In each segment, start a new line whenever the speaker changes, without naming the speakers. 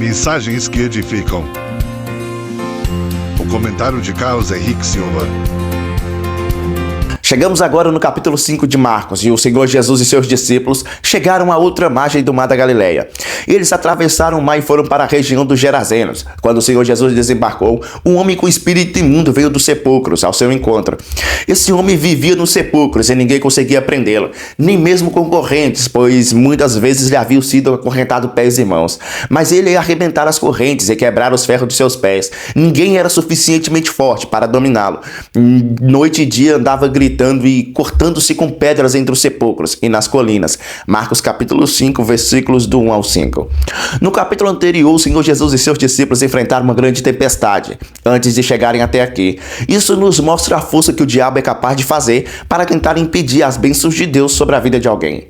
Mensagens que edificam. O comentário de Carlos Henrique Silva.
Chegamos agora no capítulo 5 de Marcos, e o Senhor Jesus e seus discípulos chegaram à outra margem do mar da Galileia. Eles atravessaram o mar e foram para a região dos Gerazenos. Quando o Senhor Jesus desembarcou, um homem com espírito imundo veio dos sepulcros ao seu encontro. Esse homem vivia nos sepulcros e ninguém conseguia prendê-lo, nem mesmo concorrentes, pois muitas vezes lhe haviam sido acorrentado pés e mãos. Mas ele ia arrebentar as correntes e quebrar os ferros de seus pés. Ninguém era suficientemente forte para dominá-lo. Noite e dia andava gritando e cortando-se com pedras entre os sepulcros e nas colinas. Marcos capítulo 5, versículos do 1 ao 5. No capítulo anterior, o Senhor Jesus e seus discípulos enfrentaram uma grande tempestade antes de chegarem até aqui. Isso nos mostra a força que o diabo é capaz de fazer para tentar impedir as bênçãos de Deus sobre a vida de alguém.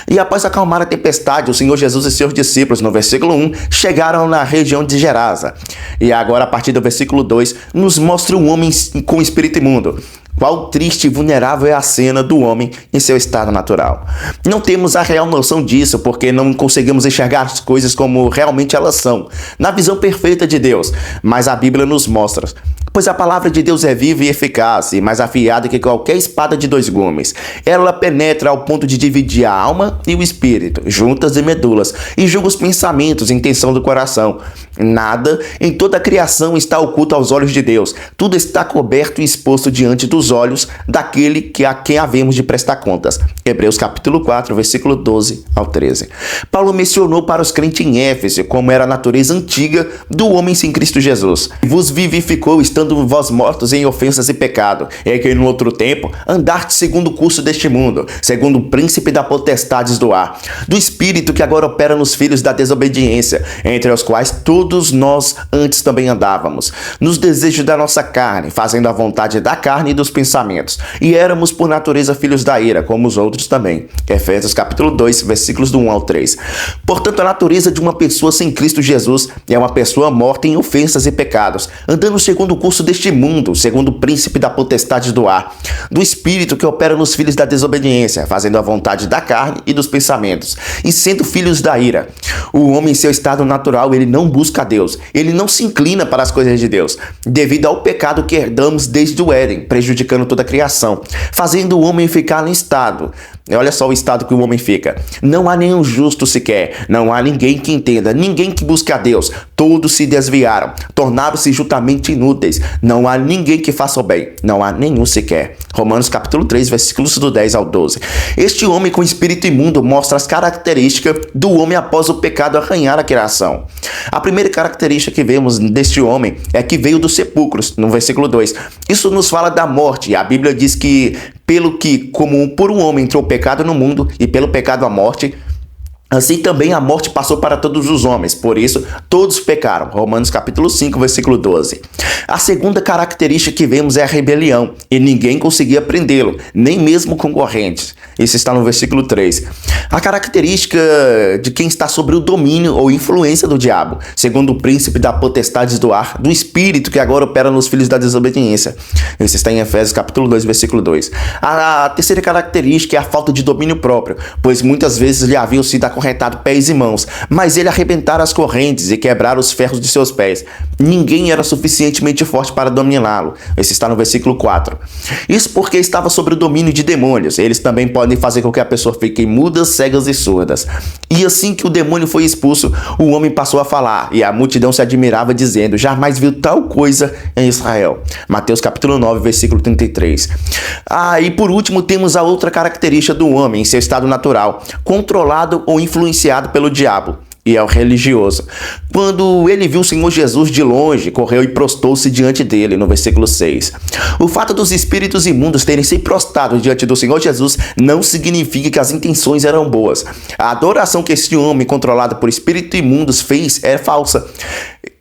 E após acalmar a tempestade, o Senhor Jesus e seus discípulos, no versículo 1, chegaram na região de Gerasa. E agora, a partir do versículo 2, nos mostra um homem com espírito imundo. Qual triste e vulnerável é a cena do homem em seu estado natural. Não temos a real noção disso porque não conseguimos enxergar as coisas como realmente elas são, na visão perfeita de Deus, mas a Bíblia nos mostra. Pois a palavra de Deus é viva e eficaz, e mais afiada que qualquer espada de dois gumes. Ela penetra ao ponto de dividir a alma e o espírito, juntas e medulas, e julga os pensamentos e intenção do coração. Nada em toda a criação está oculto aos olhos de Deus. Tudo está coberto e exposto diante dos olhos daquele que a quem havemos de prestar contas. Hebreus capítulo 4, versículo 12 ao 13. Paulo mencionou para os crentes em Éfeso como era a natureza antiga do homem sem Cristo Jesus. Vos vivificou estando vós mortos em ofensas e pecado, é que no outro tempo andaste segundo o curso deste mundo, segundo o príncipe da potestades do ar, do espírito que agora opera nos filhos da desobediência, entre os quais todos nós antes também andávamos, nos desejos da nossa carne, fazendo a vontade da carne e dos pensamentos, e éramos por natureza filhos da ira, como os outros também. Efésios capítulo 2, versículos do 1 ao 3. Portanto, a natureza de uma pessoa sem Cristo Jesus é uma pessoa morta em ofensas e pecados, andando segundo o curso deste mundo, segundo o príncipe da potestade do ar, do espírito que opera nos filhos da desobediência, fazendo a vontade da carne e dos pensamentos, e sendo filhos da ira. O homem em seu estado natural, ele não busca a Deus, ele não se inclina para as coisas de Deus, devido ao pecado que herdamos desde o Éden, prejudicando toda a criação, fazendo o homem ficar em estado. Olha só o estado que o homem fica. Não há nenhum justo sequer, não há ninguém que entenda, ninguém que busque a Deus. Todos se desviaram, tornaram-se justamente inúteis. Não há ninguém que faça o bem, não há nenhum sequer. Romanos capítulo 3, versículos do 10 ao 12. Este homem com espírito imundo mostra as características do homem após o pecado arranhar a criação. A primeira característica que vemos deste homem é que veio dos sepulcros, no versículo 2. Isso nos fala da morte. A Bíblia diz que pelo que, como por um homem entrou o pecado no mundo, e pelo pecado a morte, assim também a morte passou para todos os homens, por isso todos pecaram. Romanos capítulo 5, versículo 12. A segunda característica que vemos é a rebelião, e ninguém conseguia prendê-lo, nem mesmo concorrentes. Isso está no versículo 3. A característica de quem está sobre o domínio ou influência do diabo, segundo o príncipe da potestades do ar, do espírito que agora opera nos filhos da desobediência. Isso está em Efésios capítulo 2, versículo 2. A terceira característica é a falta de domínio próprio, pois muitas vezes lhe haviam sido acorrentado pés e mãos, mas ele arrebentara as correntes e quebrar os ferros de seus pés. Ninguém era suficientemente forte para dominá-lo. Esse está no versículo 4. Isso porque estava sob o domínio de demônios. Eles também podem fazer com que a pessoa fique mudas, cegas e surdas. E assim que o demônio foi expulso, o homem passou a falar, e a multidão se admirava, dizendo: jamais viu tal coisa em Israel. Mateus capítulo 9, versículo 33. E por último temos a outra característica do homem em seu estado natural, controlado ou influenciado pelo diabo. E é o religioso. Quando ele viu o Senhor Jesus de longe, correu e prostou-se diante dele, no versículo 6. O fato dos espíritos imundos terem se prostrado diante do Senhor Jesus não significa que as intenções eram boas. A adoração que esse homem controlado por espíritos imundos fez é falsa.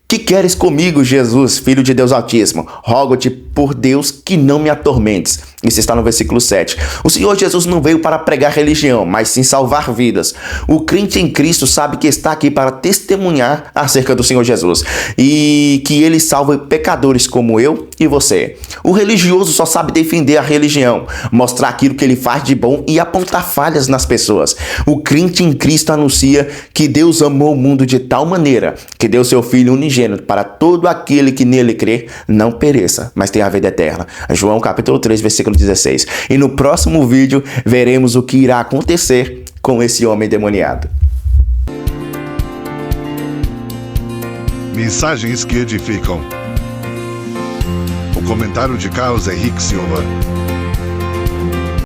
Que queres comigo, Jesus, Filho de Deus Altíssimo? Rogo-te por Deus que não me atormentes. Isso está no versículo 7. O Senhor Jesus não veio para pregar religião, mas sim salvar vidas. O crente em Cristo sabe que está aqui para testemunhar acerca do Senhor Jesus e que ele salva pecadores como eu e você. O religioso só sabe defender a religião, mostrar aquilo que ele faz de bom e apontar falhas nas pessoas. O crente em Cristo anuncia que Deus amou o mundo de tal maneira que deu seu Filho unigênito para todo aquele que nele crer não pereça, mas tenha a vida eterna. João capítulo 3, versículo 16. E no próximo vídeo veremos o que irá acontecer com esse homem demoniado.
Mensagens que edificam. O comentário de Carlos Henrique Silva.